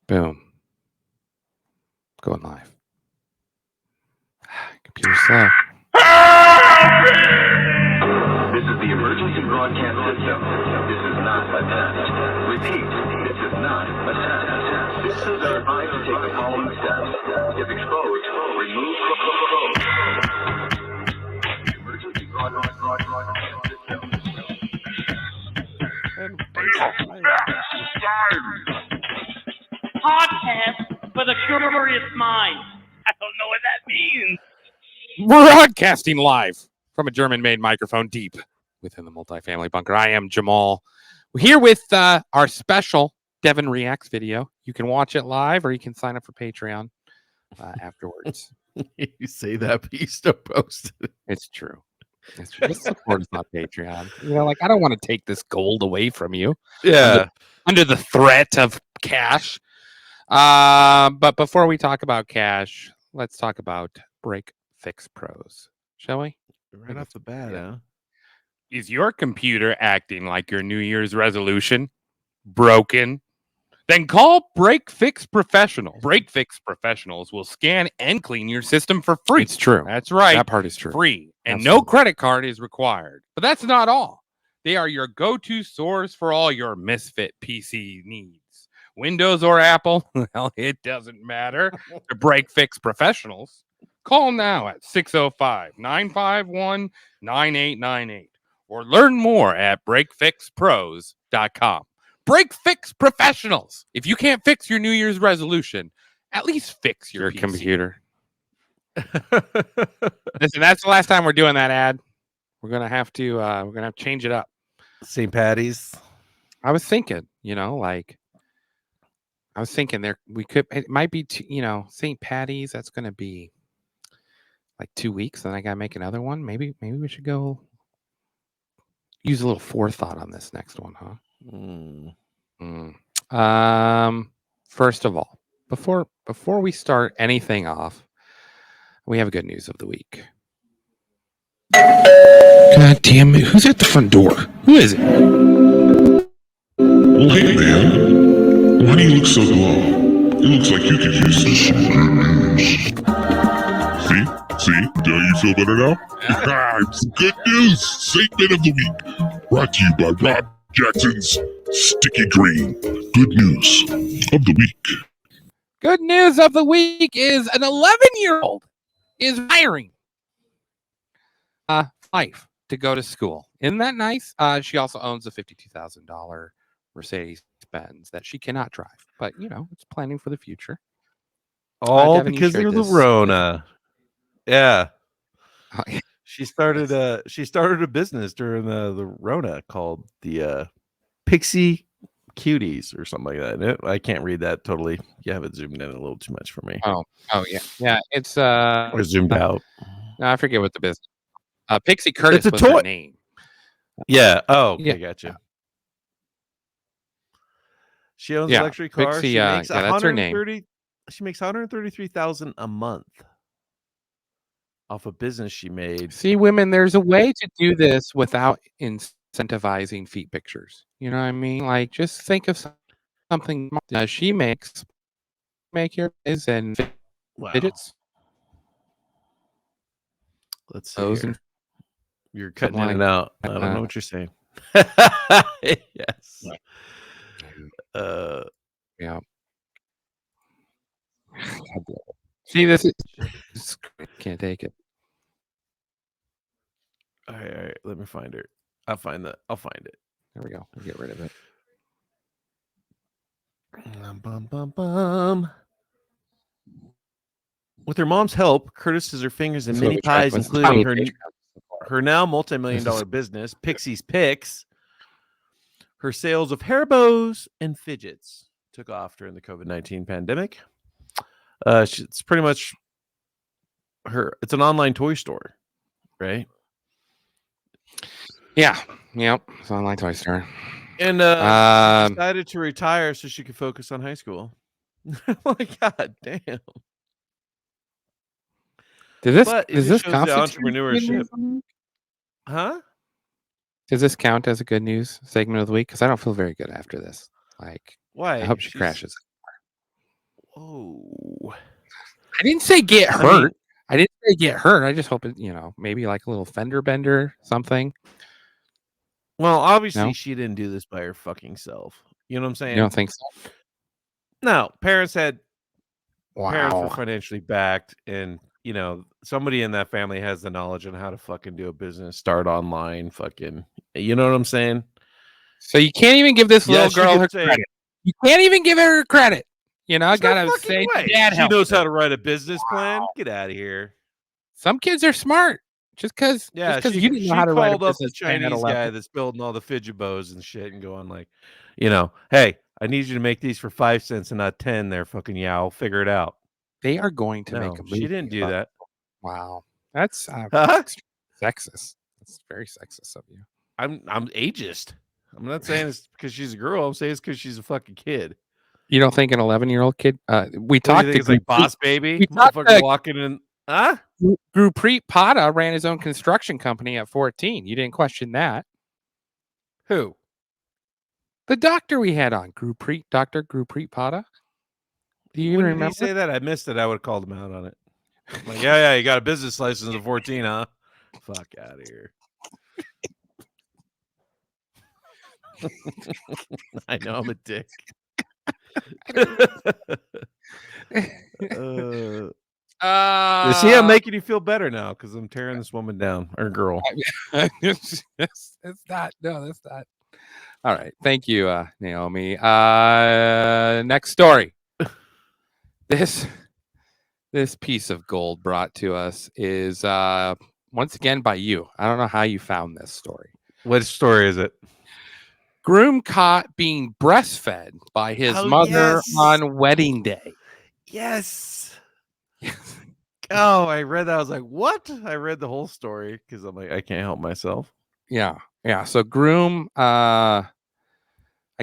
Boom. Going live. Computer slow. This is the emergency broadcast system. This is not a test. Repeat, this is not a test. Citizens are advised to take the following steps. If exposed, remove clothes. The emergency broadcast system. Podcast for the curious mind. I don't know what that means. Broadcasting live from a German-made microphone deep within the multifamily bunker. I am Jamal. We're here with our special Deven Reacts video. You can watch it live or you can sign up for Patreon afterwards. You say that, but you still post it. It's true. It's true. Just support us on Patreon. You know, like, I don't want to take this gold away from you. Yeah. Under the threat of cash. But before we talk about cash, let's talk about Break Fix Pros, shall we? Right off the bat, huh? Is your computer acting like your New Year's resolution? Broken? Then call Break Fix Professionals. Break Fix Professionals will scan and clean your system for free. It's true. That's right. That part is true. Free. And no credit card is required. But that's not all. They are your go-to source for all your misfit PC needs. Windows or Apple, well, it doesn't matter. To Break Fix Professionals, call now at 605-951-9898 or learn more at breakfixpros.com. Break Fix Professionals. If you can't fix your New Year's resolution, at least fix your PC. Computer. Listen, that's the last time we're doing that ad. We're gonna have to change it up. St. Patty's. I was thinking, it might be, St. Patty's. That's going to be like 2 weeks. Then I got to make another one. Maybe we should go use a little forethought on this next one, huh? First of all, before we start anything off, we have good news of the week. God damn it. Who's at the front door? Who is it? Well, hey, man. Why do you look so glum? It looks like you could use some good news. See? Do you feel better now? Some good news. Segment of the week. Brought to you by Rob Jackson's Sticky Green. Good news of the week. Good news of the week is an 11-year-old is hiring wife to go to school. Isn't that nice? She also owns a $52,000 Mercedes-Benz that she cannot drive, but it's planning for the future. All Deven, because of the Rona. Yeah. Oh, yeah. She started a business during the Rona called the Pixie Cuties or something like that. I can't read that totally. You have it zoomed in a little too much for me. Oh yeah. It's or zoomed out. No, I forget what the business. Pixie Curtis was her name. Yeah. Oh, okay, yeah. Gotcha. She owns a luxury car. Pixie, she makes that's her name. She makes $133,000 a month off a business she made. See, women, there's a way to do this without incentivizing feet pictures. You know what I mean? Like, just think of something she makes. Make your is and fidgets. Let's see. You're cutting in and out. I don't know what you're saying. Yes. Yeah. See, this is can't take it. All right. Let me find her. I'll find it. There we go. We'll get rid of it. With her mom's help, Curtis has her fingers in many pies, including her now multi-million-dollar business, Pixie's Picks. Her sales of hair bows and fidgets took off during the COVID-19 pandemic. It's pretty much it's an online toy store, right? Yeah. Yep. It's an online toy store. And she decided to retire so she could focus on high school. Oh my God, damn. Does this constitute entrepreneurship? Huh? Does this count as a good news segment of the week? Because I don't feel very good after this. Like, why? I hope she crashes. Oh, I didn't say get I hurt. mean- I didn't say get hurt. I just hope it, maybe like a little fender bender, something. well, obviously No? she didn't do this by her fucking self. You know what I'm saying? You don't think so? No, parents were Wow. financially backed, and somebody in that family has the knowledge on how to fucking do a business, start online, fucking. You know what I'm saying? So you can't even give this little girl her say, credit. You can't even give her credit. I "There's no gotta fucking say, way. dad She helped knows her. how to write a business plan. Get out of here." Some kids are smart. Just because Yeah, you didn't know how to write a called up the business plan at Chinese 11. guy that's building all the fidget bows and shit, and going like, "Hey, I need you to make these for 5 cents and not 10. There, fucking I'll figure it out." They are going to make No, a movie. she didn't do that. Wow. That's Huh? sexist. That's very sexist of you. I'm ageist. I'm not saying it's because she's a girl. I'm saying it's because she's a fucking kid. You don't think an 11-year-old kid? We What do you talked think to it's like Boss Baby? we talked Motherfucker to walking in. Huh? Gurpreet Pata ran his own construction company at 14. You didn't question that. Who? The doctor we had on, Dr. Gurpreet Pata. Do you When remember? did he say that? I missed it. I would have called him out on it. Like, yeah, you got a business license at 14, huh? Fuck out of here. I know I'm a dick. See, I'm making you feel better now because I'm tearing this woman down, or girl. It's not. No, that's not. All right. Thank you, Naomi. Next story. This piece of gold brought to us is once again by you. I don't know how you found this story. What story is it? Groom caught being breastfed by his mother on wedding day. Yes. Oh, I read that. I was like, what? I read the whole story because I'm like, I can't help myself. Yeah. So groom, I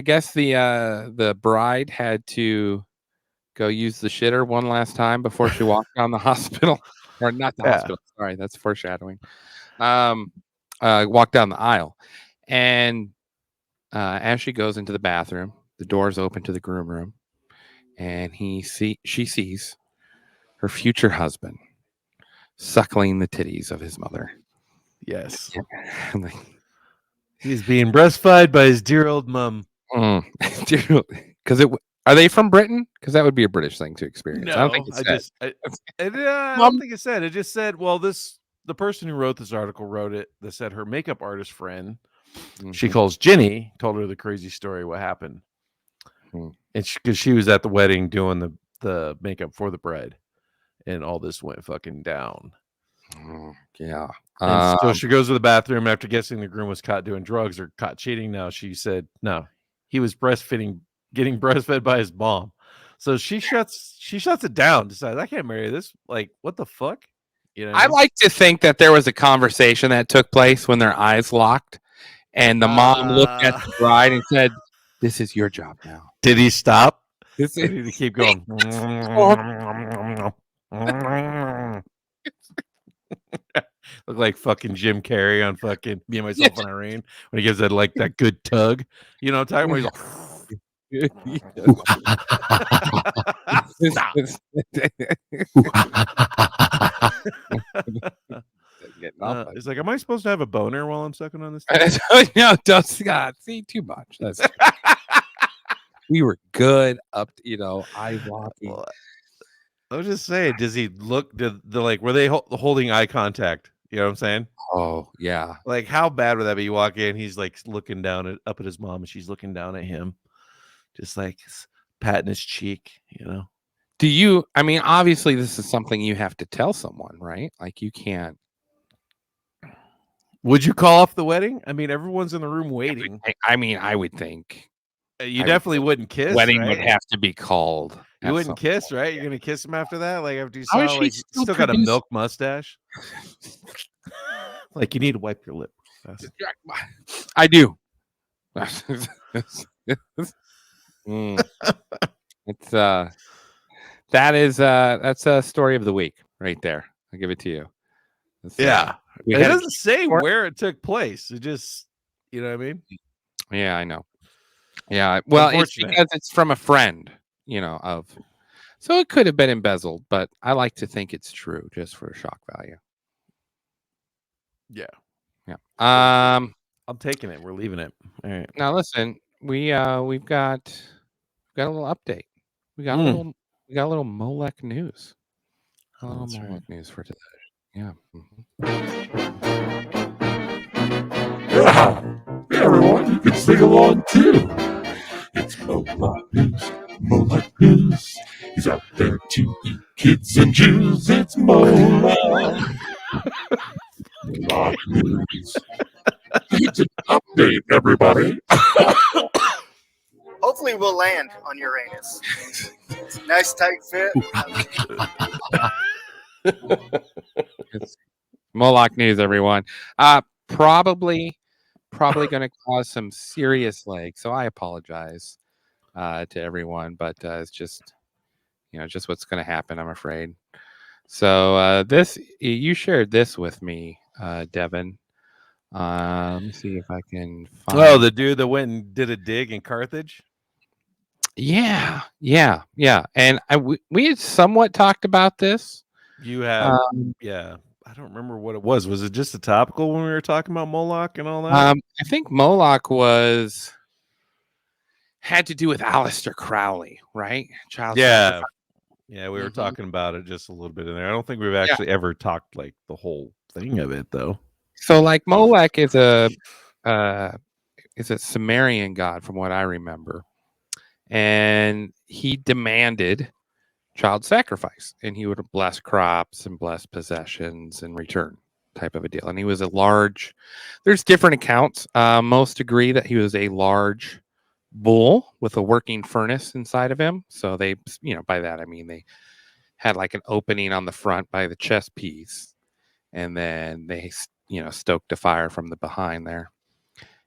guess the bride had to go use the shitter one last time before she walked down the hospital. Or not the hospital. Sorry, that's foreshadowing. Walked down the aisle. And as she goes into the bathroom, the door's open to the groom room, and she sees her future husband suckling the titties of his mother. Yes. Like, he's being breastfed by his dear old mom. Because are they from Britain? Because that would be a British thing to experience. No, I don't think it said. I don't think it said. It just said, well, the person who wrote this article wrote it. That said, her makeup artist friend, she calls Ginny, told her the crazy story what happened, and because she was at the wedding doing the makeup for the bride, and all this went fucking down. Yeah. And so she goes to the bathroom after guessing the groom was caught doing drugs or caught cheating. Now she said no, he was getting breastfed by his mom. So she shuts it down. Decides I can't marry this. Like, what the fuck? I like to think that there was a conversation that took place when their eyes locked, and the mom looked at the bride and said, "This is your job now." Did he stop? Did he keep going? Look like fucking Jim Carrey on fucking Me and Myself and Irene when he gives that good tug. You know what I'm talking about? He's it's like, am I supposed to have a boner while I'm sucking on this thing? No, don't see too much. We were good up to, eye walking. I was just saying, does he look? Were they holding eye contact? You know what I'm saying? Oh yeah. Like, how bad would that be? You walk in, he's like looking up at his mom, and she's looking down at him, just like patting his cheek. Do you? I mean, obviously, this is something you have to tell someone, right? Like, you can't. Would you call off the wedding? I mean, everyone's in the room waiting. I would think you definitely wouldn't kiss. Wedding right? would have to be called. You wouldn't kiss, point. right? You're gonna kiss him after that, like after you saw, like still got a milk mustache. Like, you need to wipe your lip. I do. It's that's a story of the week right there. I'll give it to you. It doesn't say where it took place. It just, you know what I mean? Yeah, I know. Yeah, well, it's because it's from a friend, So it could have been embezzled, but I like to think it's true just for shock value. Yeah. Yeah. I'm taking it. We're leaving it. All right. Now listen, we've got a little update. We got a little Molech news. A little Molech news for today. Yeah. Yeah, everyone, you can sing along too. It's Molech News, Molech News. He's out there to eat kids and Jews. It's Molech. Molech News. It's an update, everybody. Hopefully we'll land on Uranus. Nice tight fit. It's Moloch news, everyone. Probably going to cause some serious lag. So I apologize to everyone, but it's just just what's going to happen, I'm afraid. So you shared this with me, Devin. Let me see if I can find. Oh, the dude that went and did a dig in Carthage. Yeah. And we had somewhat talked about this. You have, yeah. I don't remember what it was. Was it just a topical when we were talking about Moloch and all that? I think Moloch had to do with Aleister Crowley, right? Child sacrifice. Yeah, we were talking about it just a little bit in there. I don't think we've actually ever talked like the whole thing of it, though. So, like, Molech is a Sumerian god, from what I remember, and he demanded child sacrifice, and he would bless crops and bless possessions in return, type of a deal. And he was a large. There's different accounts. Most agree that he was a large bull with a working furnace inside of him. So they, by that I mean they had like an opening on the front by the chest piece, and then they stoked a fire from the behind there.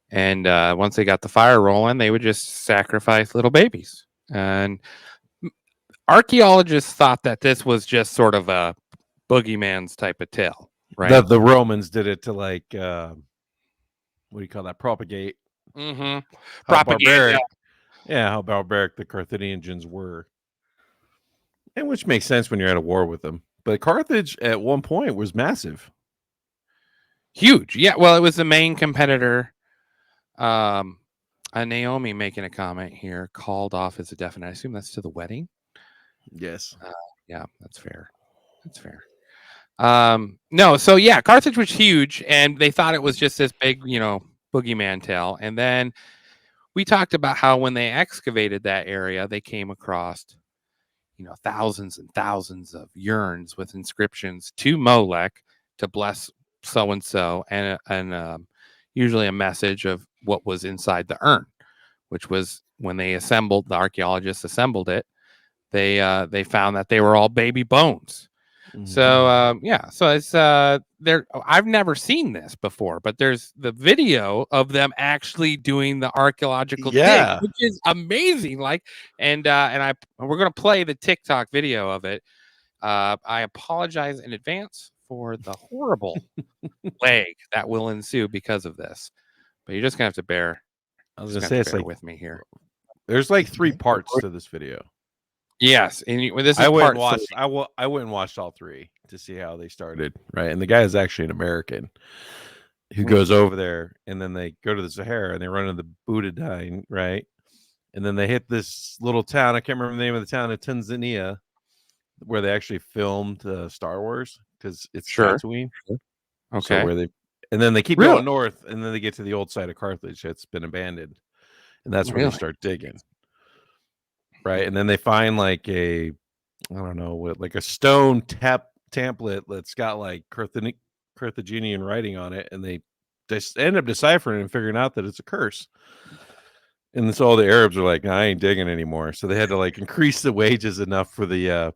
And once they got the fire rolling, they would just sacrifice little babies. And archaeologists thought that this was just sort of a boogeyman's type of tale, right? The Romans did it to like what do you call that? Propagate. Mm-hmm. Propagate. Yeah, how barbaric the Carthaginians were. And which makes sense when you're at a war with them. But Carthage at one point was massive. Huge. Yeah, well, it was the main competitor. Naomi making a comment here, called off as a definite. I assume that's to the wedding. Yes. Yeah, that's fair. No, so yeah, Carthage was huge, and they thought it was just this big, boogeyman tale. And then we talked about how when they excavated that area, they came across, thousands and thousands of urns with inscriptions to Molech to bless so and so, and usually a message of what was inside the urn, which was when the archaeologists assembled it, they found that they were all baby bones. Mm-hmm. So so it's there. I've never seen this before, but there's the video of them actually doing the archaeological dig, which is amazing. Like, and we're gonna play the TikTok video of it. I apologize in advance for the horrible lag that will ensue because of this, but you're just gonna have to bear. I was gonna say it's like with me here. There's like 3 parts to this video. Yes, and this is I went and watched all 3 to see how they started, right? And the guy is actually an American who goes over there, and then they go to the Sahara and they run into the Buddha, right? And then they hit this little town. I can't remember the name of the town in Tanzania, where they actually filmed Star Wars, because it's Tatooine. Okay, so and then they keep going north, and then they get to the old site of Carthage that's been abandoned, and that's where they start digging. Right, and then they find like a stone template that's got like Carthaginian writing on it, and they just end up deciphering it and figuring out that it's a curse. And so all the Arabs are like, "Nah, I ain't digging anymore." So they had to like increase the wages enough for the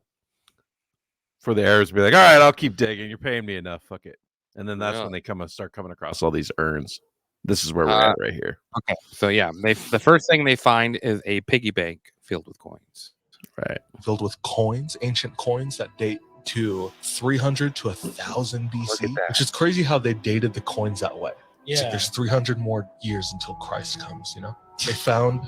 Arabs to be like, "All right, I'll keep digging. You're paying me enough. Fuck it." And then that's when they start coming across all these urns. This is where we're at right here. Okay, so yeah, the first thing they find is a piggy bank filled with coins. Right, filled with coins, ancient coins that date to 300 to 1000 BC, which is crazy how they dated the coins that way. Yeah, so there's 300 more years until Christ comes. They found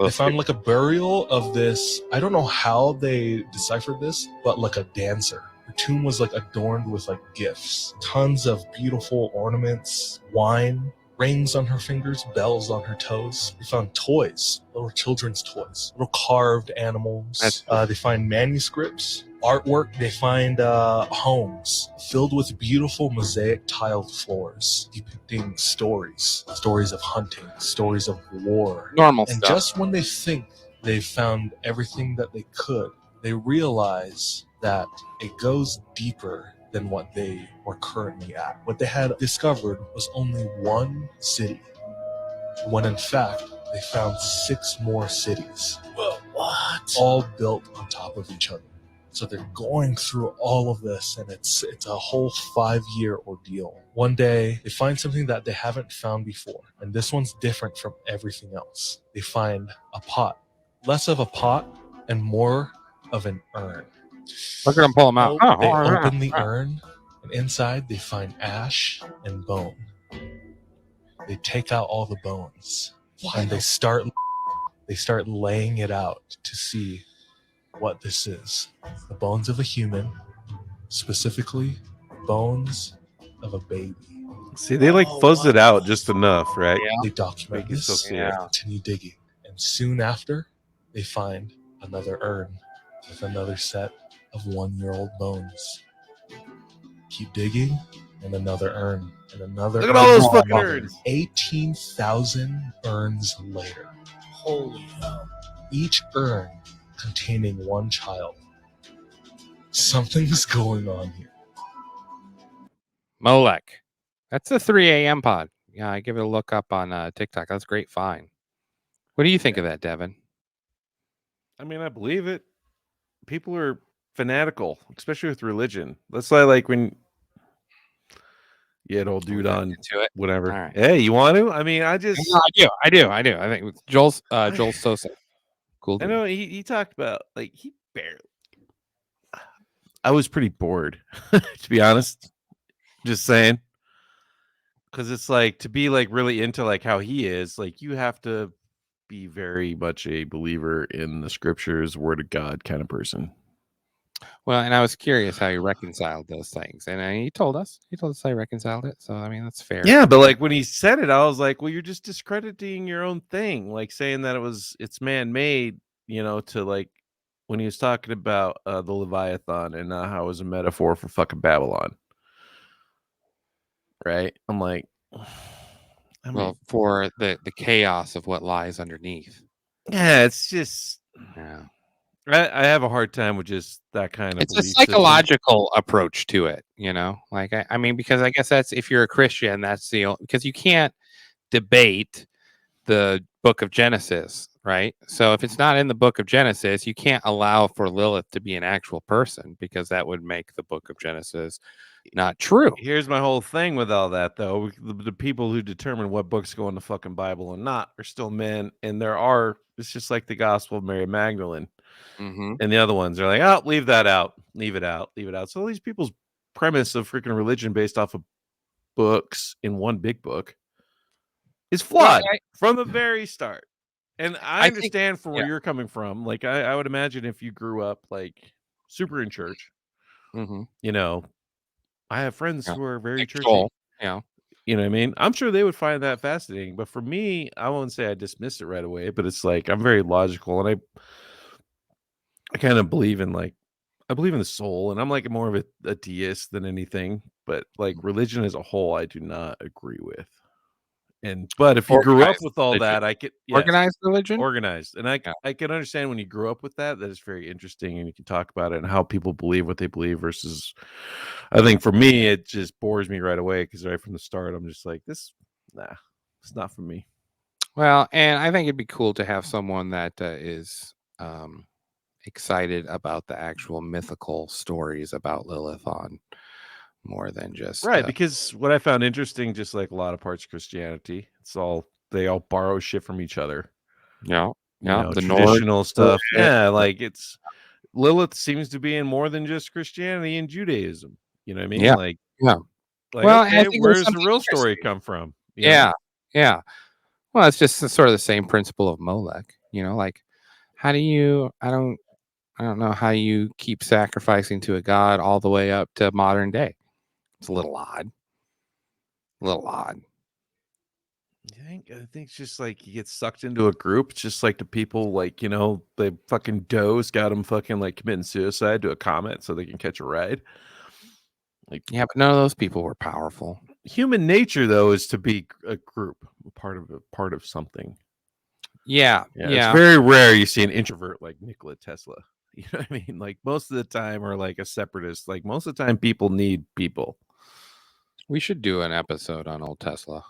They found like a burial of this. I don't know how they deciphered this, but like a dancer. Her tomb was like adorned with like gifts, tons of beautiful ornaments, wine, rings on her fingers, bells on her toes. They found toys, little children's toys, little carved animals. They find manuscripts, artwork. They find homes filled with beautiful mosaic tiled floors depicting stories of hunting, stories of war. Normal And stuff. just when they think they've found everything that they could, they realize that it goes deeper than what they were currently at. What they had discovered was only one city, when in fact they found 6 more cities. Whoa, what? All built on top of each other. So they're going through all of this, and it's a whole 5-year ordeal. One day, they find something that they haven't found before, and this one's different from everything else. They find a pot. Less of a pot and more of an urn. Look at them pull them out. They open the urn, and inside they find ash and bone. They take out all the bones, and they start laying it out to see what this is. The bones of a human, specifically bones of a baby. See, they like fuzzed it out just enough, right? Yeah. They document Make it this, so and clear. continue digging. And soon after, they find another urn with another set of 1-year-old bones. Keep digging, and another urn, and another. Look at all those fucking urns. 18,000 urns later. Holy hell. Each urn containing one child. Something's going on here. Molech. That's the 3 a.m. pod. Yeah, I give it a look up on TikTok. That's a great find. What do you think of that, Devin? I mean, I believe it. People are fanatical, especially with religion. That's why, like, when you had old dude on Into it. whatever. All right. Hey, you want to? I mean, I do. I think with Joel Soza. Cool. I know he talked about like he barely. I was pretty bored, to be honest. Just saying, because it's like to be like really into like how he is. Like you have to be very much a believer in the scriptures, word of God kind of person. Well, and I was curious how he reconciled those things, and he told us how he reconciled it. So I mean, that's fair. Yeah, but like when he said it, I was like, well, you're just discrediting your own thing, like saying that it's man-made, to like when he was talking about the Leviathan and how it was a metaphor for fucking Babylon. Right? I'm like, well, for the chaos of what lies underneath. Yeah, it's just Yeah. I have a hard time with just that kind of. It's a psychological approach to it, Like I mean, because I guess that's if you're a Christian, that's because you can't debate the Book of Genesis, right? So if it's not in the Book of Genesis, you can't allow for Lilith to be an actual person because that would make the Book of Genesis not true. Here's my whole thing with all that, though. The people who determine what books go in the fucking Bible and not are still men, and it's just like the Gospel of Mary Magdalene. Mm-hmm. And the other ones are like, oh, leave that out. Leave it out. Leave it out. So all these people's premise of freaking religion based off of books in one big book is flawed from the very start. And I understand from where you're coming from. Like, I would imagine if you grew up, like, super in church, I have friends who are very churchy. Yeah. You know what I mean? I'm sure they would find that fascinating. But for me, I won't say I dismiss it right away, but it's like I'm very logical, and I kind of believe in I believe in the soul, and I'm like more of a deist than anything. But like religion as a whole, I do not agree with. But if you grew up with all that, I could organized religion, organized, and I can understand when you grew up with that. That is very interesting, and you can talk about it and how people believe what they believe versus. I think for me, it just bores me right away because right from the start, I'm just like it's not for me. Well, and I think it'd be cool to have someone that is excited about the actual mythical stories about Lilith on more than just right. Because what I found interesting, just like a lot of parts of Christianity, they all borrow shit from each other. Yeah, the traditional stuff. Yeah, like it's Lilith seems to be in more than just Christianity and Judaism. You know what I mean? Yeah, like well, okay, I think where's the real story come from? Yeah. Well, it's just sort of the same principle of Molech. Like, how do you? I don't know how you keep sacrificing to a god all the way up to modern day. It's a little odd. A little odd. I think it's just like you get sucked into a group. It's just like the people, like, the fucking does got them fucking like committing suicide to a comet so they can catch a ride. Like, yeah, but none of those people were powerful. Human nature, though, is to be a group, part of something. Yeah. It's very rare you see an introvert like Nikola Tesla. You know what I mean? Like, most of the time, or like a separatist. Like, most of the time, people need people. We should do an episode on old Tesla.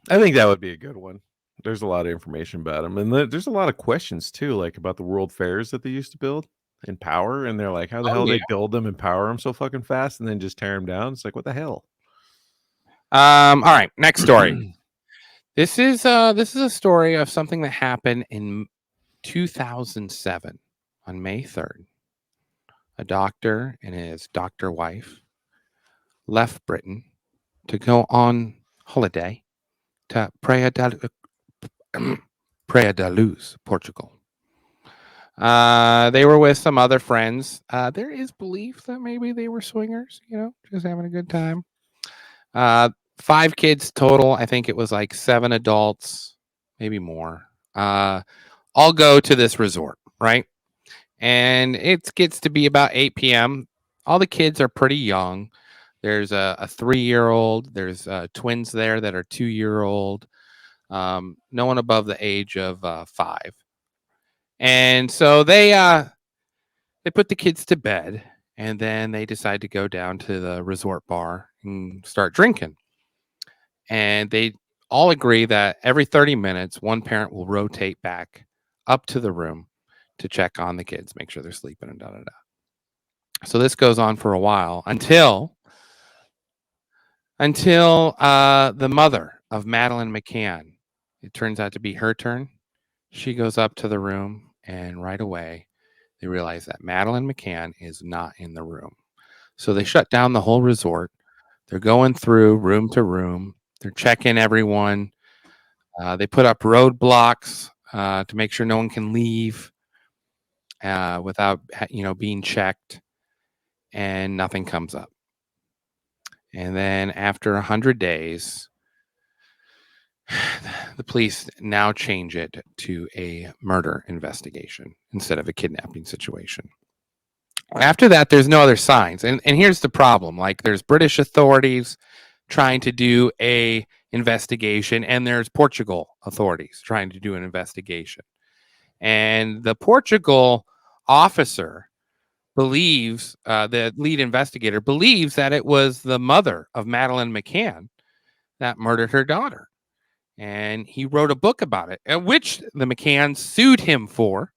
I think that would be a good one. There's a lot of information about him, and there's a lot of questions too, like about the world fairs that they used to build in power, and they're like, how the hell they build them and power them so fucking fast, and then just tear them down? It's like, what the hell? All right, next story. This is a story of something that happened in 2007 on May 3rd. A doctor and his doctor wife left Britain to go on holiday to Praia da Luz, Portugal. They were with some other friends. There is belief that maybe they were swingers, just having a good time. 5 kids total. I think it was like 7 adults, maybe more. All go to this resort, right? And it gets to be about 8 p.m. All the kids are pretty young. There's a 3-year-old. There's twins there that are 2-year-old. No one above the age of 5. And so they put the kids to bed, and then they decide to go down to the resort bar and start drinking. And they all agree that every 30 minutes, one parent will rotate back up to the room to check on the kids, make sure they're sleeping, and da-da-da. So this goes on for a while until the mother of Madeleine McCann, it turns out to be her turn. She goes up to the room, and right away, they realize that Madeleine McCann is not in the room. So they shut down the whole resort. They're going through room to room. They're checking everyone. They put up roadblocks to make sure no one can leave without being checked, and nothing comes up. And then after 100 days, the police now change it to a murder investigation instead of a kidnapping situation. After that, there's no other signs. And here's the problem. Like, there's British authorities trying to do a investigation, and there's Portugal authorities trying to do an investigation. And the Portugal officer believes, the lead investigator believes, that it was the mother of Madeleine McCann that murdered her daughter. And he wrote a book about it, which the McCanns sued him for.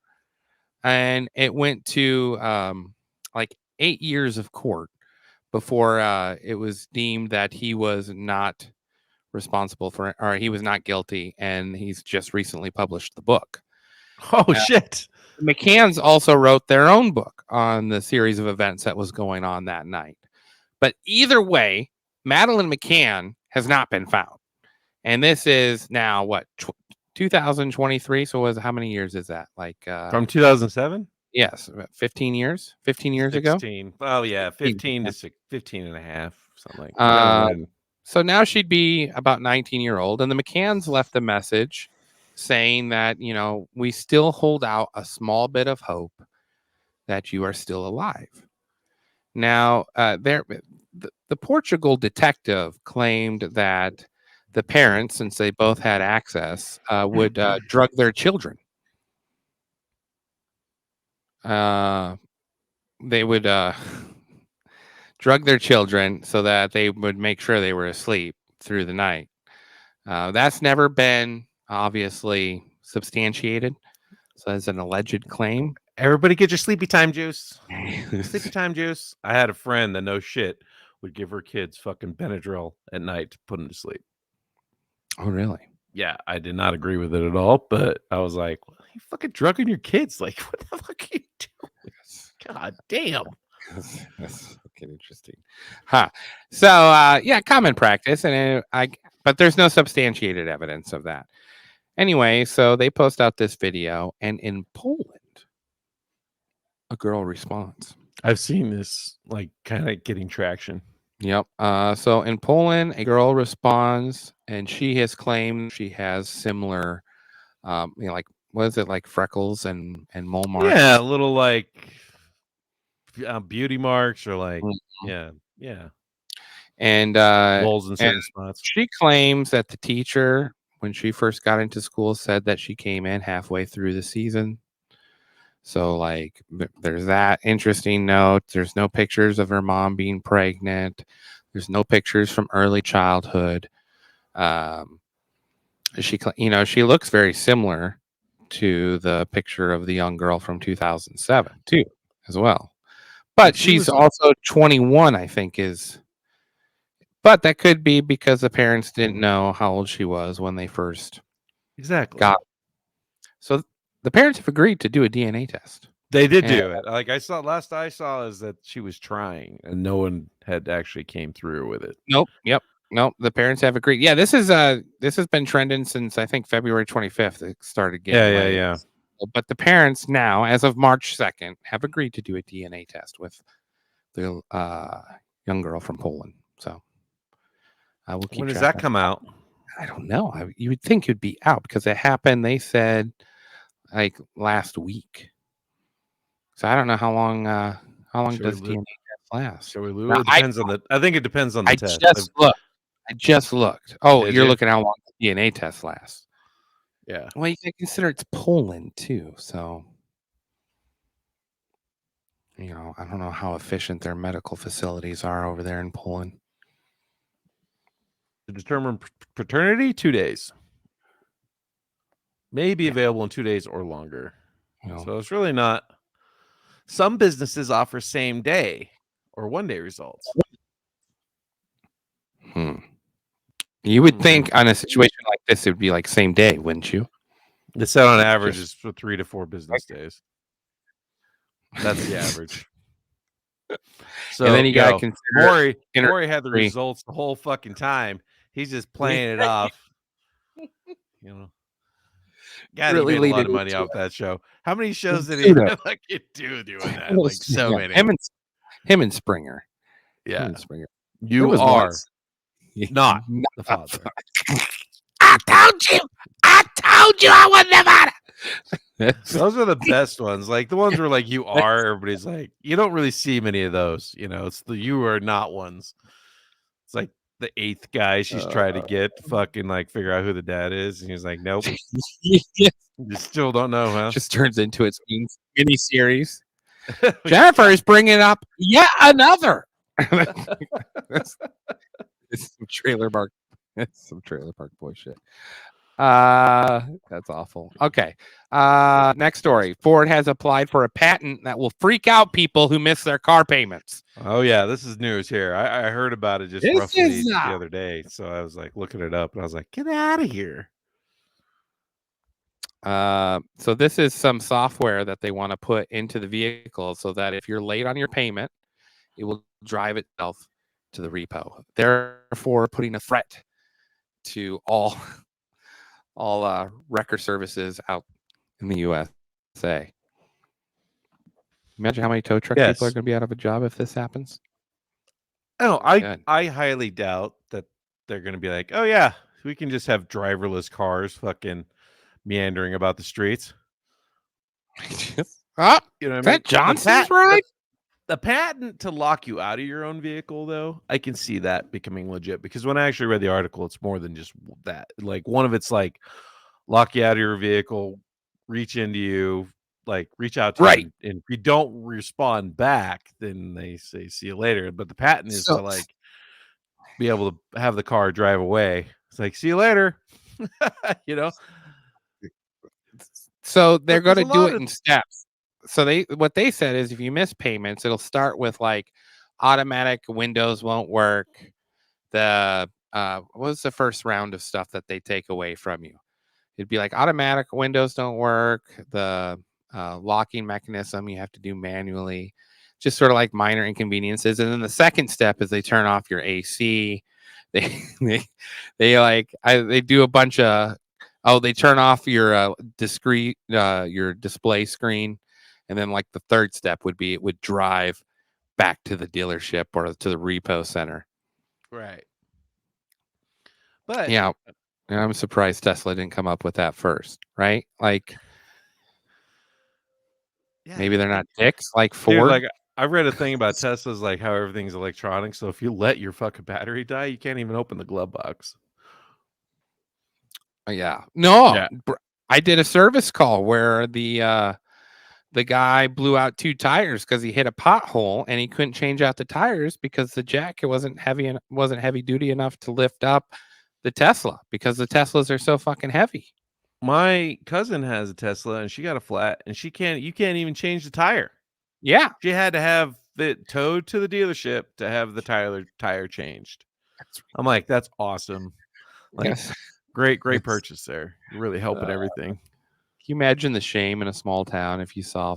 And it went to like 8 years of court before it was deemed that he was not responsible for it, or he was not guilty. And he's just recently published the book. Oh, shit. The McCanns also wrote their own book on the series of events that was going on that night. But either way, Madeleine McCann has not been found. And this is now what, 2023? So how many years is that? Like from 2007? Yes, about 15 years. 15 years 16. ago. Oh yeah, 15 to 15 and a half, something like that. So now she'd be about 19-year-old, and the McCanns left a message saying that, we still hold out a small bit of hope that you are still alive. Now, the Portugal detective claimed that the parents, since they both had access, would drug their children. They would drug their children so that they would make sure they were asleep through the night. That's never been obviously substantiated. So that's an alleged claim. Everybody get your sleepy time juice. Sleepy time juice. I had a friend that no shit would give her kids fucking Benadryl at night to put them to sleep. Oh, really? Yeah, I did not agree with it at all, but I was like, well, you fucking drugging your kids? Like, what the fuck are you doing? God damn. That's fucking interesting. Huh. So, yeah, common practice, and but there's no substantiated evidence of that. Anyway, so they post out this video, and in Poland, a girl responds. I've seen this like kind of getting traction. Yep. So in Poland, a girl responds, and she has claimed she has similar, like what is it, like freckles and mole marks? Yeah, a little like beauty marks or like Mhm. yeah. And Moles in certain spots. she claims that the teacher, when she first got into school, said that she came in halfway through the season. So, like, there's that interesting note. There's no pictures of her mom being pregnant. There's no pictures from early childhood. She looks very similar to the picture of the young girl from 2007 too, as well. But she's also 21, I think, but that could be because the parents didn't know how old she was when they first got. So the parents have agreed to do a DNA test. They did do it. Like last I saw is that she was trying and no one had actually came through with it. Nope. Yep. Nope. The parents have agreed. Yeah, this has been trending since I think February 25th. It started getting Yeah. But the parents now, as of March 2nd, have agreed to do a DNA test with the young girl from Poland. So I will keep. When does that come out? I don't know. You would think it'd be out because it happened. They said like last week. So I don't know how long. How long does DNA test last? Shall we lose? It depends on the. I think it depends on the test. I just looked. Oh, Did you're you? looking how long the DNA test lasts. Yeah. Well, you can consider it's Poland too. So, I don't know how efficient their medical facilities are over there in Poland. To determine paternity, 2 days. May be available in 2 days or longer. So it's really not. Some businesses offer same day or 1 day results. You would think on a situation like this, it would be like same day, wouldn't you? The set on average is for 3 to 4 business days. That's the average. So and then you got to consider Maury had the results the whole fucking time. He's just playing it off. God, really he made a lot of money off that show. How many shows did he fucking do doing that? Like so many. Him and Springer. Yeah, and Springer. You are not the father. I told you I wasn't the father. Those are the best ones. Like the ones where like you are, everybody's like, you don't really see many of those. It's the you are not ones. It's like the 8th guy she's trying to get to fucking like figure out who the dad is, and he's like, nope. You still don't know, huh? Just turns into its mini series. Jennifer is bringing up yet another. It's some trailer park. It's some trailer park bullshit. That's awful. Okay. Next story. Ford has applied for a patent that will freak out people who miss their car payments. Oh yeah, this is news here. I heard about it just roughly the other day, so I was like looking it up, and I was like, get out of here. So this is some software that they want to put into the vehicle so that if you're late on your payment, it will drive itself to the repo. Therefore, putting a threat to all wrecker services out in the USA. Imagine how many tow truck people are going to be out of a job if this happens. Oh, I highly doubt that they're going to be like, oh yeah, we can just have driverless cars fucking meandering about the streets. You know what I mean? Johnson's right. The patent to lock you out of your own vehicle, though, I can see that becoming legit because when I actually read the article, it's more than just that. Like one of it's like lock you out of your vehicle, reach into you, like reach out to you, and if you don't respond back, then they say see you later. But the patent is to like be able to have the car drive away. It's like see you later, So they're going to do it in steps. So what they said is if you miss payments, it'll start with like automatic windows won't work. The what was the first round of stuff that they take away from you? It'd be like automatic windows don't work. The locking mechanism you have to do manually, just sort of like minor inconveniences. And then the second step is they turn off your AC. They do a bunch of Oh, they turn off your your display screen, and then like the third step would be it would drive back to the dealership or to the repo center. Right. But Yeah, I'm surprised Tesla didn't come up with that first, right? Like maybe they're not dicks like Ford. dude, like I read a thing about Tesla's, like how everything's electronic. So if you let your fucking battery die, you can't even open the glove box. Yeah. No, Yeah. I did a service call where the guy blew out 2 tires because he hit a pothole and he couldn't change out the tires because the jack wasn't heavy duty enough to lift up the Tesla because the Teslas are so fucking heavy. My cousin has a Tesla and she got a flat and you can't even change the tire. Yeah. She had to have it towed to the dealership to have the tire changed. I'm like, that's awesome. Like, Yes. great purchase there. You're really helping everything. Can you imagine the shame in a small town if you saw,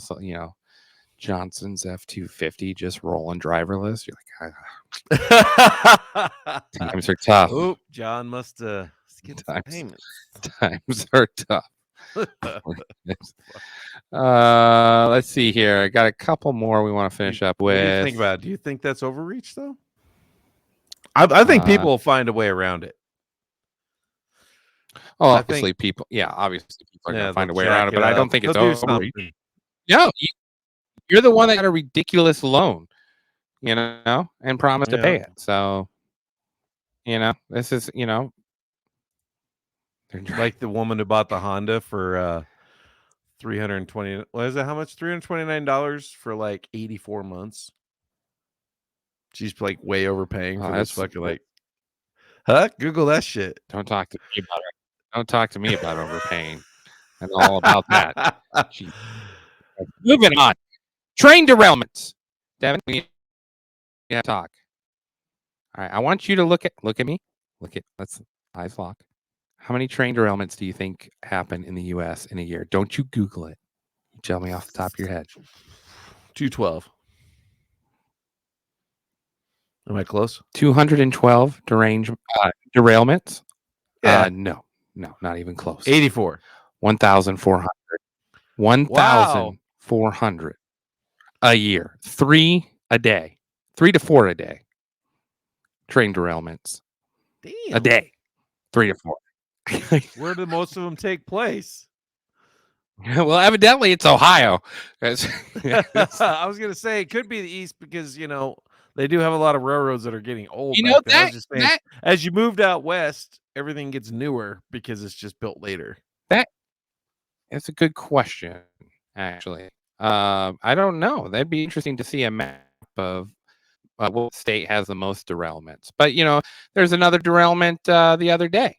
Johnson's F-250 just rolling driverless? You're like, times are tough. Oop, John must skip some payments. Times are tough. Let's see here. I got a couple more we want to finish up with. What do you think about it? Do you think that's overreach though? I think people will find a way around it. Oh, obviously people are gonna find a way around it, but I don't think it's overreach. No, you're the one that got a ridiculous loan, and promised to pay it. So, this is, like the woman who bought the Honda for $320. What is it? How much? $329 for like 84 months. She's like way overpaying for this fucking like. Huh? Google that shit. Don't talk to me about it. Don't talk to me about overpaying. I know all about that. Moving on. Train derailments. Devin, we need to talk. All right. I want you to look at me. Let's eyes lock. How many train derailments do you think happen in the US in a year? Don't you Google it. You tell me off the top of your head. 212. Am I close? 212 derailments. Yeah. No, not even close. 84. 1,400. 1,400 a year. 3 a day. 3 to 4 a day. Train derailments. Damn. A day. 3 to 4. Where do most of them take place? Well, evidently it's Ohio. I was gonna say it could be the East because they do have a lot of railroads that are getting old. As you moved out west, everything gets newer because it's just built later. That's a good question, actually. I don't know. That'd be interesting to see a map of what state has the most derailments. But there's another derailment the other day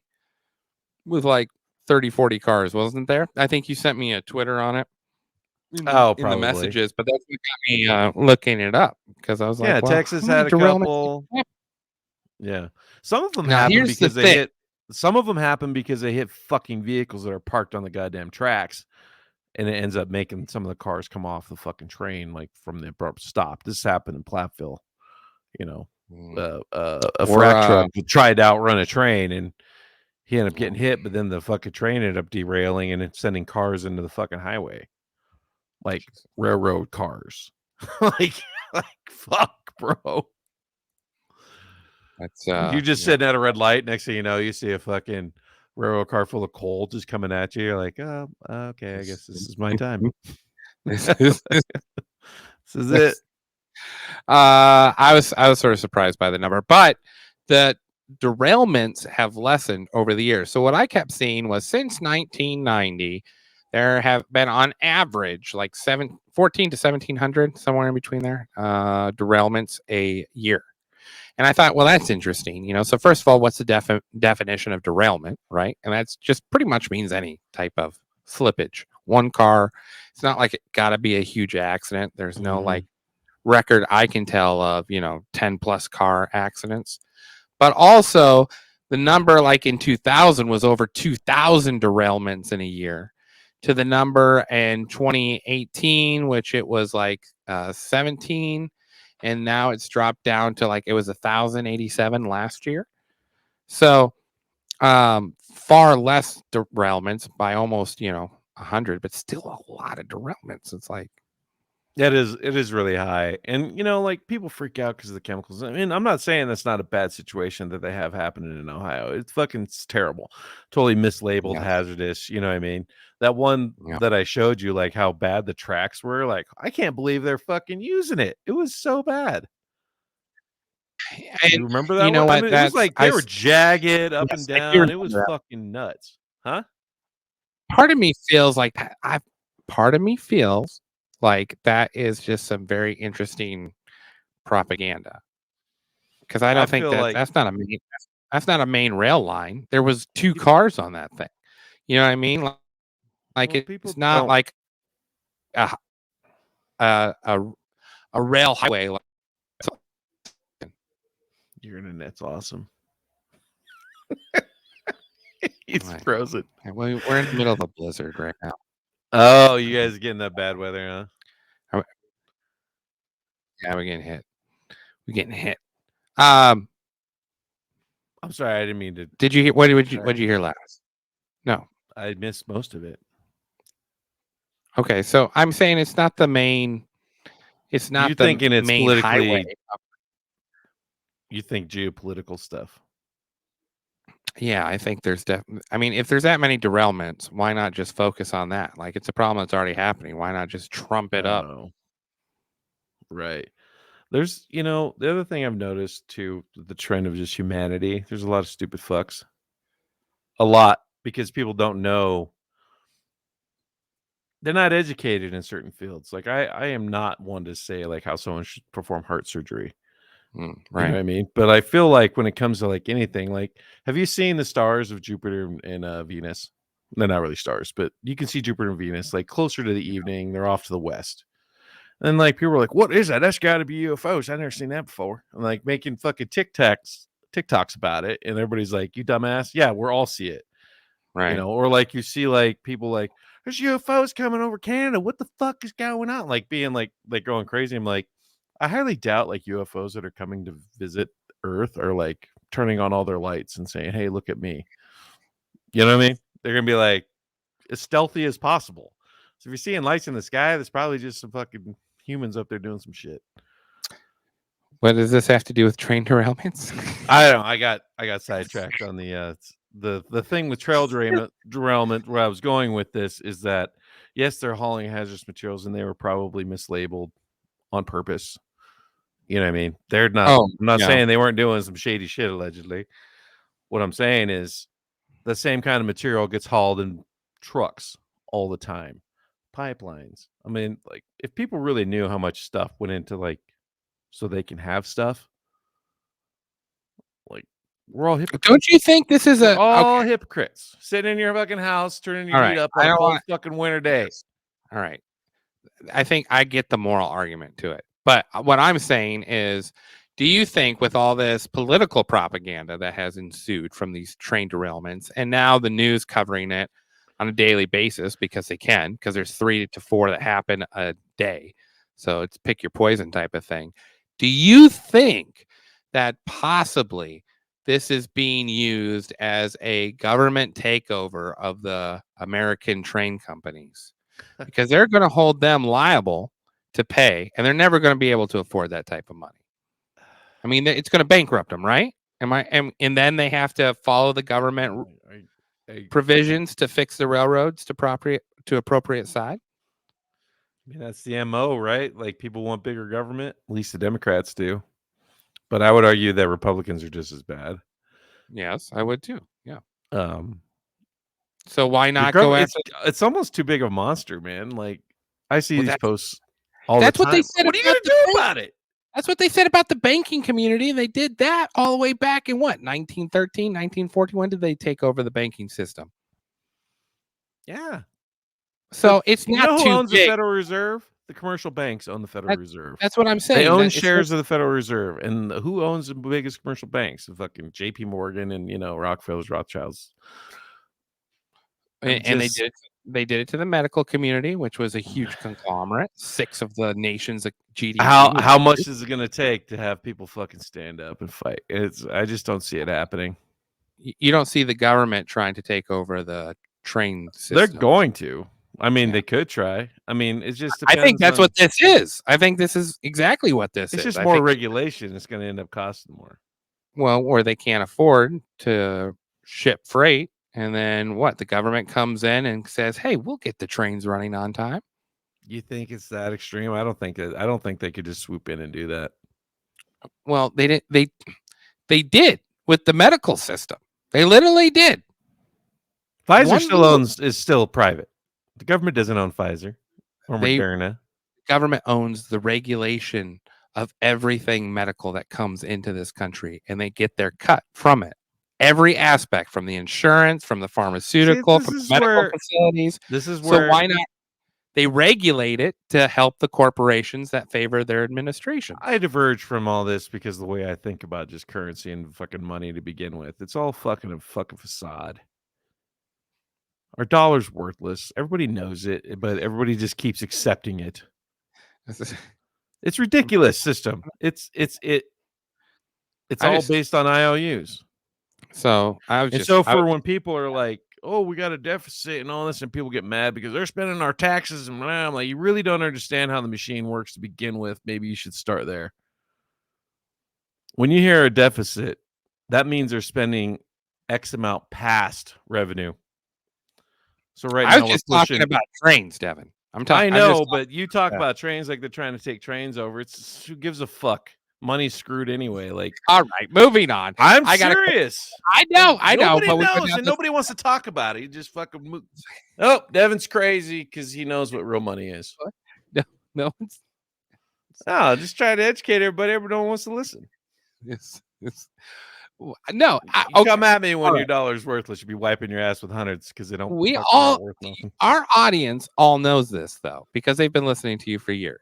with like 30, 40 cars, wasn't there? I think you sent me a Twitter on it. In the messages, but that's what got me looking it up because I was like, well, Texas had a couple. Yeah, some of them happen because they hit. Some of them happen because they hit fucking vehicles that are parked on the goddamn tracks, and it ends up making some of the cars come off the fucking train like from the abrupt stop. This happened in Platteville. A frac truck tried to outrun a train and he ended up getting hit, but then the fucking train ended up derailing and it's sending cars into the fucking highway. Like railroad cars. like fuck, bro. That's you just sitting at a red light. Next thing you know, you see a fucking railroad car full of coal just coming at you. You're like, oh, okay, I guess this is my time. This is it. I was sort of surprised by the number, but the derailments have lessened over the years. So what I kept seeing was since 1990, there have been on average like 14 to 1,700, somewhere in between there, derailments a year. And I thought, well, that's interesting. So first of all, what's the definition of derailment, right? And that's just pretty much means any type of slippage. One car. It's not like it got to be a huge accident. There's no like record I can tell of 10 plus car accidents, but also the number like in 2000 was over 2,000 derailments in a year, to the number in 2018, which it was like 17, and now it's dropped down to like it was 1,087 last year. So Far less derailments by almost 100, but still a lot of derailments. It's like It is really high. And like people freak out because of the chemicals. I mean, I'm not saying that's not a bad situation that they have happening in Ohio. It's terrible. Totally mislabeled, yes, hazardous. You know what I mean? That one yeah. that I showed you, like how bad the tracks were, like I can't believe they're fucking using it. It was so bad. And You remember you that know one? I what? mean, it was That's like they were jagged up and yes, I do down. It remember was that. fucking nuts. Huh? Part of me feels like part of me feels like that is just some very interesting propaganda because I I don't think feel like that's not a main rail line. There was two people cars on that thing. You know what I mean? Like well, it's people not don't like a a a, a rail highway. your internet's awesome. He's Like, frozen. we're in the middle of a blizzard right now. Oh, you guys are getting that bad weather, huh? Yeah, we're getting hit. We're getting hit. Um, I'm sorry, I didn't mean to. did you hear what did you hear last? No. I missed most of it. Okay, so I'm saying it's not the main. It's You're not the thinking it's main highway. politically. You think geopolitical stuff. Yeah, I think there's I mean, if there's that many derailments, why not just focus on that? Like it's a problem that's already happening. Why not just trump it up? Oh, right. There's, the other thing I've noticed too, the trend of just humanity. There's a lot of stupid fucks. A lot because people don't know. They're not educated in certain fields. Like I am not one to say like how someone should perform heart surgery. You know what Right. I mean? But I feel like when it comes to like anything, like have you seen the stars of Jupiter and Venus? They're not really stars, but you can see Jupiter and Venus like closer to the evening. They're off to the west. And like people are like, "What is that? That's got to be UFOs. I've never seen that before." And like making fucking TikToks about it, and everybody's like, "You dumbass." Yeah, we're all see it. Right. Or like you see like people like there's UFOs coming over Canada. What the fuck is going on? Like being like going crazy. I'm like, I highly doubt like UFOs that are coming to visit Earth are like turning on all their lights and saying, "Hey, look at me." You know what I mean? They're gonna be like as stealthy as possible. So if you're seeing lights in the sky, there's probably just some fucking humans up there doing some shit. What does this have to do with train derailments? I don't know. I got sidetracked on the thing with trail derailment. Where I was going with this is that yes, they're hauling hazardous materials and they were probably mislabeled on purpose. You know what I mean? They're not. Oh, I'm not yeah. saying they weren't doing some shady shit allegedly. What I'm saying is the same kind of material gets hauled in trucks all the time, pipelines. I mean, like if people really knew how much stuff went into like so they can have stuff, like we're all hypocrites. Don't you think this is We're a all okay? hypocrites. Sitting in your fucking house, turning your All heat right. up I on a don't cold want. fucking winter day. Yes. All right. I think I get the moral argument to it. But what I'm saying is, do you think with all this political propaganda that has ensued from these train derailments and now the news covering it on a daily basis because they can, because there's 3 to 4 that happen a day. So it's pick your poison type of thing. Do you think that possibly this is being used as a government takeover of the American train companies? Because they're going to hold them liable to pay, and they're never going to be able to afford that type of money. I mean, it's going to bankrupt them, right? And then they have to follow the government provisions to fix the railroads to appropriate side. I mean, that's the MO, right? Like people want bigger government. At least the Democrats do. But I would argue that Republicans are just as bad. Yes, I would too. Yeah. Um, So why not go after? It's almost too big of a monster, man. Like I see Well, these posts all the that's time. what they said. What are you gonna do about it? That's what they said about the banking community. They did that all the way back in what, 1913, 1940? When did they take over the banking system? Yeah. So But it's you not know who too owns the big. Federal Reserve? The commercial banks own the Federal Reserve. That's what I'm saying. They own It's shares of the Federal Reserve. And who owns the biggest commercial banks? The fucking JP Morgan and Rockefellers, Rothschilds. and they did it to the medical community, which was a huge conglomerate. 6 of the nation's GDP. How much is it gonna take to have people fucking stand up and fight? I just don't see it happening. you don't see the government trying to take over the train system. They're going to. I mean, Yeah. they could try. I mean, it just I depends. think that's what this is. I think this is exactly what this It's is. just I more think, regulation. It's going to end up costing more. well, or they can't afford to ship freight, and then what? The government comes in and says, "Hey, we'll get the trains running on time." You think it's that extreme? I don't think it. I don't think they could just swoop in and do that. Well, they did. They did with the medical system. They literally did. Pfizer is still private. The government doesn't own Pfizer or They- Moderna. Government owns the regulation of everything medical that comes into this country, and they get their cut from it. Every aspect, from the insurance, from the pharmaceutical, from the medical facilities. This is So where. why not? They regulate it to help the corporations that favor their administration. I diverge from all this because the way I think about just currency and fucking money to begin with, it's all fucking a fucking facade. Our dollar's worthless. Everybody knows it, but everybody just keeps accepting it. It's ridiculous system. It's all based on IOUs. So when people are like, "Oh, we got a deficit and all this," and people get mad because they're spending our taxes, and I'm like, you really don't understand how the machine works to begin with. Maybe you should start there. When you hear a deficit, that means they're spending X amount past revenue. So I was just talking about trains, Devin. I know, but you talk about trains like they're trying to take trains over. It's who gives a fuck? Money's screwed anyway. Like, all right, moving on. I'm serious. I know. Nobody knows, and nobody wants to talk about it. You just fucking move. Oh, Devin's crazy because he knows what real money is. No, just try to educate everybody. Everyone wants to listen. No, come at me when your dollar's worthless. You'll be wiping your ass with hundreds because they don't. Our audience all knows this though because they've been listening to you for years.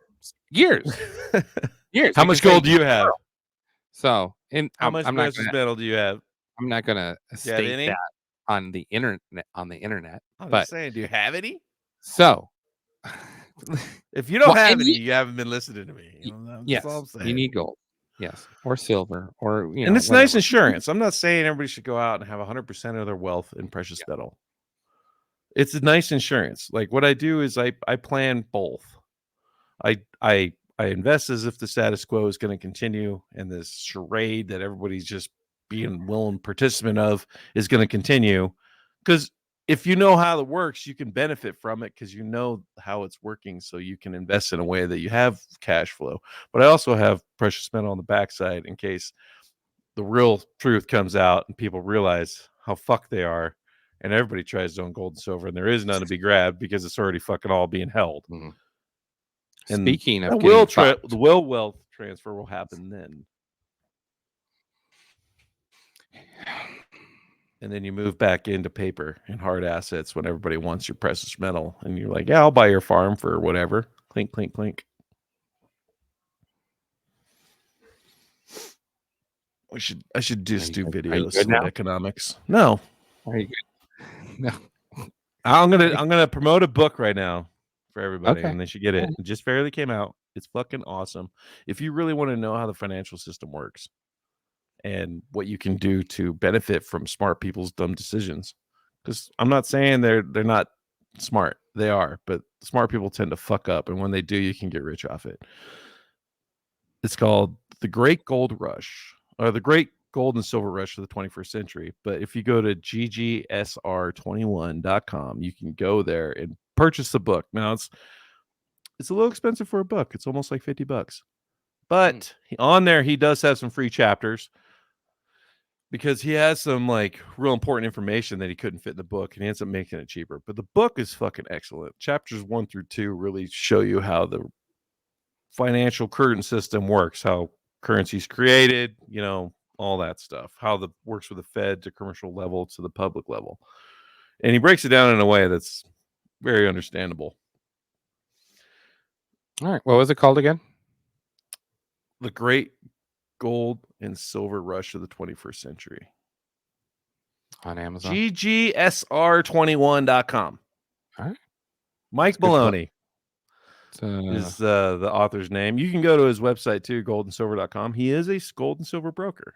How much gold do you have? So, how much precious metal do you have? I'm not gonna state that on the internet. I'm just saying, do you have any? So, if you don't have any, you haven't been listening to me. Yes, you need gold. Yes, or silver, or and it's nice insurance. I'm not saying everybody should go out and have 100% of their wealth in precious metal. It's a nice insurance. Like what I do is I plan both. I invest as if the status quo is going to continue, and this charade that everybody's just being willing participant of is going to continue. Because if you know how it works, you can benefit from it because you know how it's working, so you can invest in a way that you have cash flow. But I also have precious metal on the backside in case the real truth comes out and people realize how fucked they are, and everybody tries to own gold and silver, and there is none to be grabbed because it's already fucking all being held. Mm-hmm. And speaking of the will wealth transfer will happen then. And then you move back into paper and hard assets when everybody wants your precious metal. And you're like, yeah, I'll buy your farm for whatever. Clink, clink, clink. I should just do videos on economics. No. Are you good? No. I'm gonna promote a book right now for everybody, and they should get it. It just barely came out. It's fucking awesome. If you really want to know how the financial system works and what you can do to benefit from smart people's dumb decisions, because I'm not saying they're not smart. They are, but smart people tend to fuck up, and when they do, you can get rich off it. It's called The Great Gold Rush, or The Great Gold and Silver Rush of the 21st Century. But if you go to ggsr21.com, you can go there and purchase the book. Now it's a little expensive for a book. It's almost like $50. But on there, he does have some free chapters because he has some like real important information that he couldn't fit in the book, and he ends up making it cheaper. But the book is fucking excellent. Chapters 1 through 2 really show you how the financial current system works, how currency's created, all that stuff, how the works with the Fed to commercial level to the public level. And he breaks it down in a way that's very understandable. All right. What was it called again? The Great Gold and Silver Rush of the 21st Century. On Amazon. ggsr21.com. All right. Mike Maloney is the author's name. You can go to his website too, goldandsilver.com. He is a gold and silver broker.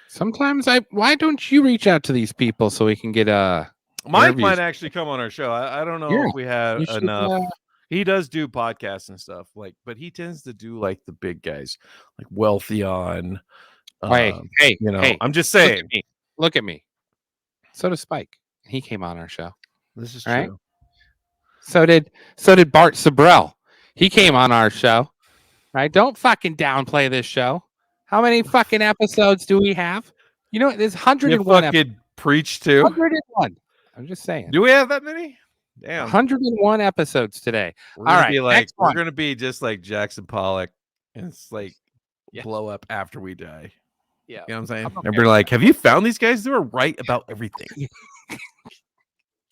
Sometimes why don't you reach out to these people so we can get Mike interviews? might actually come on our show. I don't know Yeah, if we have you should, enough. He does do podcasts and stuff, but he tends to do like the big guys, like Wealthion. hey, I'm just saying. Look at me. So does Spike. He came on our show. This is right? true. So did Bart Sabrell. He came on our show. Right? Don't fucking downplay this show. How many fucking episodes do we have? You know, there's 101 You episodes. fucking preach too. 101. I'm just saying. Do we have that many? Damn. 101 episodes today. We're All gonna right. be like, next one. we're gonna be just like Jackson Pollock, and it's like blow up after we die. Yeah. You know what I'm saying? I'm okay And we're like, have you found these guys? They were right about everything.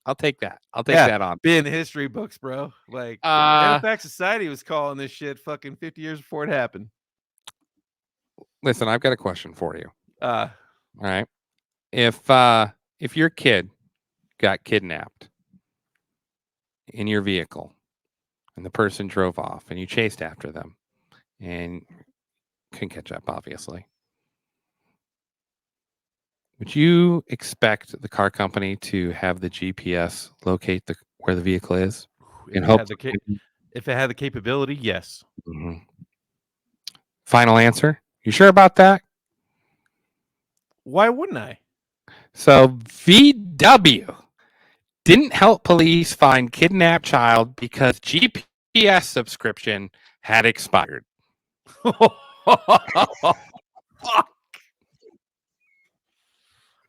I'll take that. I'll take that on. Be in the history books, bro. Like, Fact Society was calling this shit fucking 50 years before it happened. Listen, I've got a question for you. All right. If your kid got kidnapped in your vehicle and the person drove off and you chased after them and couldn't catch up, obviously, would you expect the car company to have the GPS locate where the vehicle is? If it had the capability, yes. Mm-hmm. Final answer? You sure about that? Why wouldn't I? So VW didn't help police find kidnapped child because GPS subscription had expired. Fuck.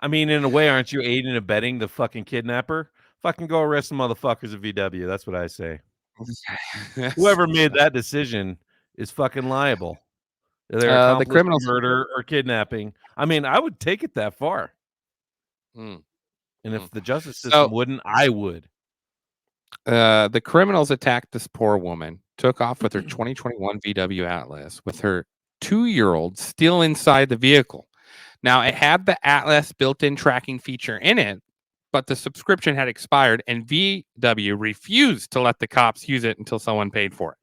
I mean, in a way, aren't you aiding and abetting the fucking kidnapper? Fucking go arrest some motherfuckers at VW. That's what I say. Whoever made that decision is fucking liable. They're the criminals murder or kidnapping. I mean, I would take it that far. And if the justice system wouldn't, I would. The criminals attacked this poor woman, took off with her 2021 VW Atlas with her 2-year-old still inside the vehicle. Now, it had the Atlas built-in tracking feature in it, but the subscription had expired, and VW refused to let the cops use it until someone paid for it.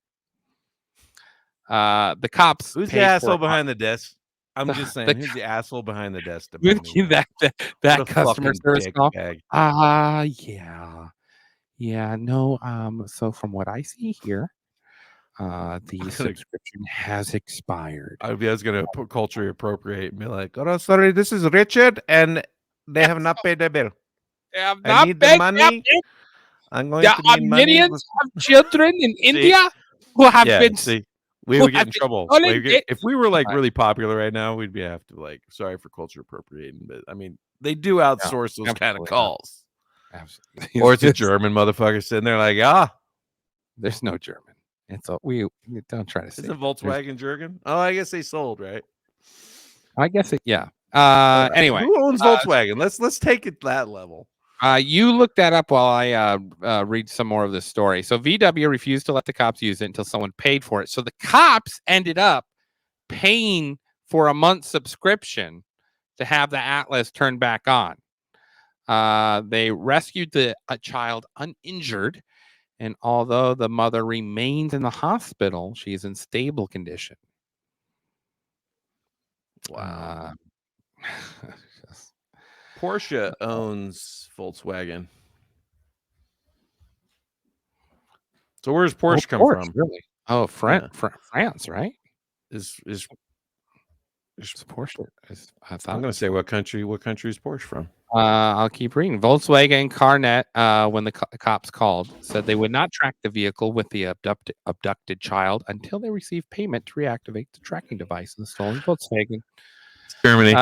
The cops. Who's the asshole behind the desk? I'm just saying, who's the asshole behind the desk? That customer service call. Yeah. No. So from what I see here, the subscription has expired. I was going to put culture appropriate and be like, "Oh, sorry, this is Richard, and they have not paid their bill. I need the money. I'm going to need money." Millions of children in India who have been. We would get in trouble. If we were like really popular right now, we'd have to like, sorry for culture appropriating, but I mean, they do outsource those kind of calls. Absolutely. Or it's a German motherfucker sitting there like, there's no German. It's we don't try to say. It's a Volkswagen German. Oh, I guess they sold, right? I guess it. Yeah. Anyway, who owns Volkswagen? Let's take it that level. You look that up while I read some more of this story. So VW refused to let the cops use it until someone paid for it. So the cops ended up paying for a month's subscription to have the Atlas turned back on. They rescued the child uninjured, and although the mother remains in the hospital, she's in stable condition. Wow. Porsche owns Volkswagen. So where's Porsche come from? Really? Oh, France, right? Is Porsche? I'm going to say what country is Porsche from? I'll keep reading. Volkswagen CarNet, when the cops called, said they would not track the vehicle with the abducted child until they received payment to reactivate the tracking device in the stolen Volkswagen. Germany.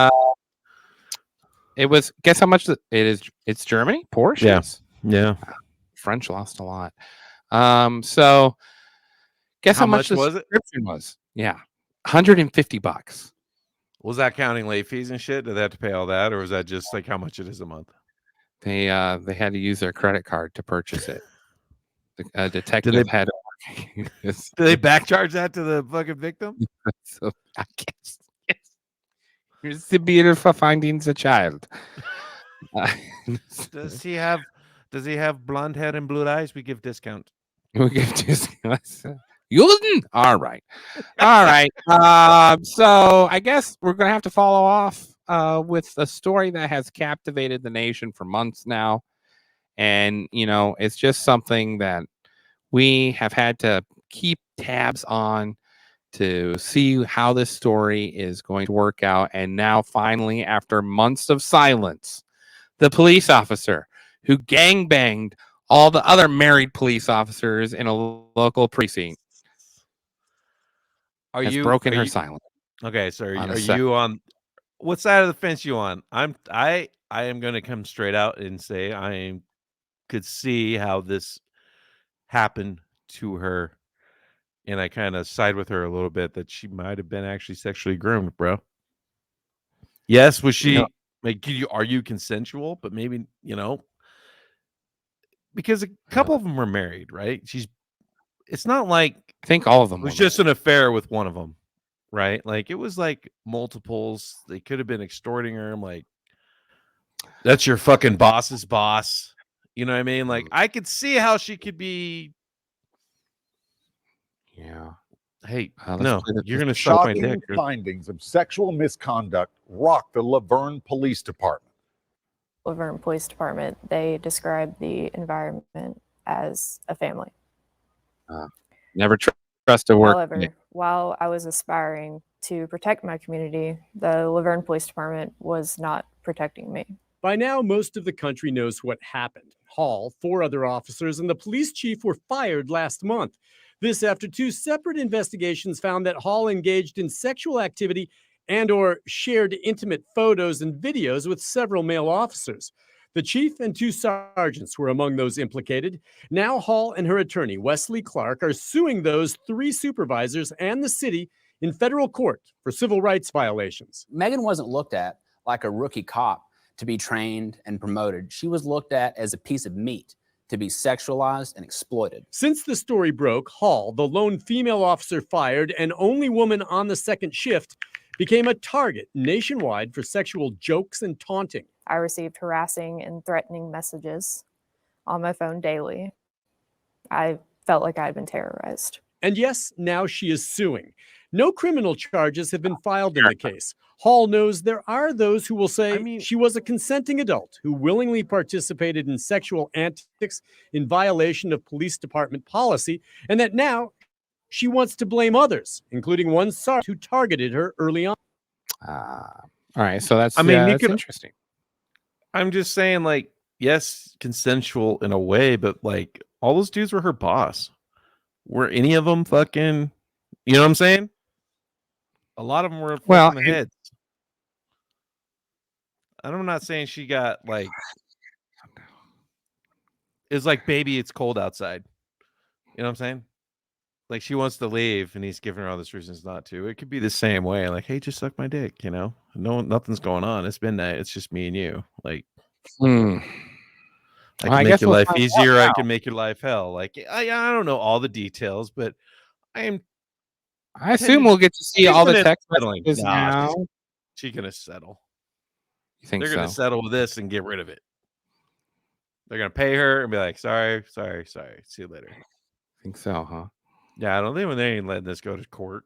It was. Guess how much it is? It's Germany. Porsche. Yeah. French lost a lot. So guess how much the subscription was? Yeah, $150. Was that counting late fees and shit? Did they have to pay all that, or was that just like how much it is a month? They had to use their credit card to purchase it. The detective had. Did they backcharge that to the fucking victim? So I guess. Here's the beautiful findings a child. Does he have blonde hair and blue eyes? We give discount. We give discounts. All right. So I guess we're gonna have to follow off with a story that has captivated the nation for months now. And, you know, it's just something that we have had to keep tabs on to see how this story is going to work out. And now, finally, after months of silence, the police officer who gangbanged all the other married police officers in a local precinct has broken her silence. Okay, so are you on what side of the fence you on? I am going to come straight out and say could see how this happened to her, and I kind of side with her a little bit that she might have been actually sexually groomed, bro. Yes, was she like are you consensual? But maybe, you know, because a couple of them were married, right? It's not like I think all of them it was just an affair with one of them, right? Like it was like multiples. They could have been extorting her. I'm like, that's your fucking boss's boss. You know what I mean? Like I could see how she could be. Yeah. Hey, no, you're gonna suck my Shocking dick. findings of sexual misconduct rock the Laverne Police Department. Laverne Police Department, they describe the environment as a family. Never trust a work. However, while I was aspiring to protect my community, the Laverne Police Department was not protecting me. By now, most of the country knows what happened. Hall, 4 other officers, and the police chief were fired last month. This after 2 separate investigations found that Hall engaged in sexual activity and or shared intimate photos and videos with several male officers. The chief and 2 sergeants were among those implicated. Now Hall and her attorney, Wesley Clark, are suing those 3 supervisors and the city in federal court for civil rights violations. Megan wasn't looked at like a rookie cop to be trained and promoted. She was looked at as a piece of meat to be sexualized and exploited. Since the story broke, Hall, the lone female officer fired and only woman on the second shift, became a target nationwide for sexual jokes and taunting. I received harassing and threatening messages on my phone daily. I felt like I had been terrorized. And yes, now she is suing. No criminal charges have been filed in the case. Hall knows there are those who will say she was a consenting adult who willingly participated in sexual antics in violation of police department policy, and that now she wants to blame others, including one sergeant who targeted her early on. All right, so that's that's interesting. I'm just saying, like, yes, consensual in a way, but like all those dudes were her boss. Were any of them fucking, you know what I'm saying? A lot of them were in the heads. And I'm not saying she got like, it's like, baby, it's cold outside. You know what I'm saying? Like she wants to leave and he's giving her all these reasons not to. It could be the same way. Like, hey, just suck my dick, you know? Nothing's going on. It's midnight. It's just me and you. Like, I can make your life easier. I can make your life hell. Like, I don't know all the details, but I assume we'll get to see all the text messages now. She's gonna settle. You think they're gonna settle with this and get rid of it? They're gonna pay her and be like, sorry. See you later. Think so, huh? Yeah, I don't think they ain't letting this go to court.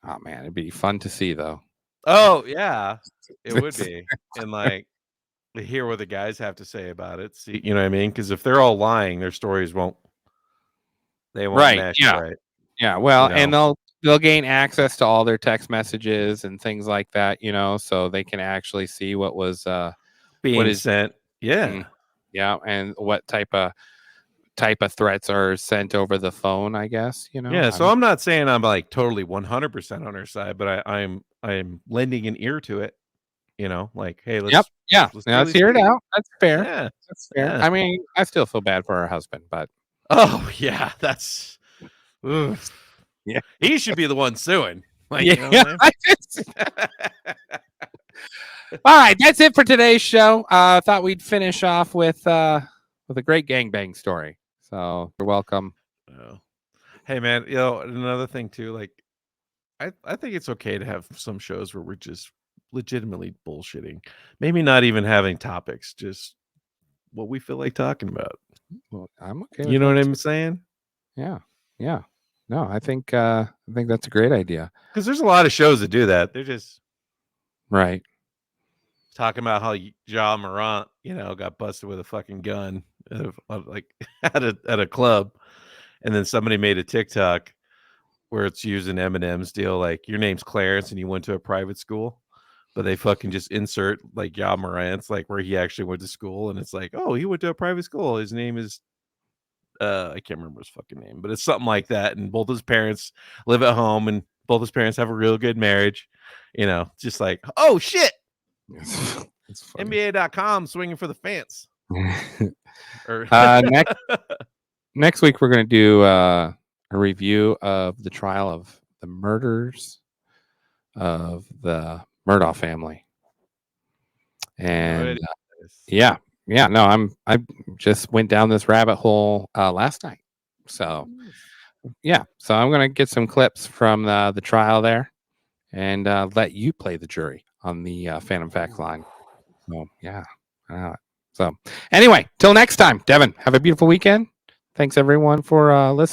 Oh man, it'd be fun to see though. Oh yeah, it would be. And like to hear what the guys have to say about it. See, you know what I mean? Because if they're all lying, their stories won't match. Right. Yeah. Well, you know? and they'll gain access to all their text messages and things like that, you know, so they can actually see what was being sent. Yeah. Yeah, and what type of threats are sent over the phone, I guess, you know. Yeah, so I'm not saying I'm like totally 100% on her side, but I'm lending an ear to it, you know, like, hey, let's let's hear it out. That's fair. Yeah, that's fair. Yeah. I mean, I still feel bad for her husband, but yeah, that's yeah, he should be the one suing. Like, yeah, you know all right, that's it for today's show. Thought we'd finish off with a great gangbang story. So you're welcome. Hey man, you know, another thing too, like I think it's okay to have some shows where we're just legitimately bullshitting. Maybe not even having topics, just what we feel like talking about. Well, I'm okay. You know what I'm saying? Yeah. No, I think that's a great idea. Because there's a lot of shows that do that. They're just Right. Talking about how Ja Morant, got busted with a fucking gun like at a club, and then somebody made a TikTok where it's using Eminem's deal, like your name's Clarence and you went to a private school, but they fucking just insert like Ja Morant's, like where he actually went to school, and it's like, oh, he went to a private school. His name is I can't remember his fucking name, but it's something like that. And both his parents live at home, and both his parents have a real good marriage. Just like, oh shit. NBA.com swinging for the fence. Next week, we're going to do a review of the trial of the murders of the Murdaugh family. And I just went down this rabbit hole last night. So so I'm going to get some clips from the trial there and let you play the jury on the Phantom Fact line. So so anyway, till next time, Devin, have a beautiful weekend. Thanks everyone for listening.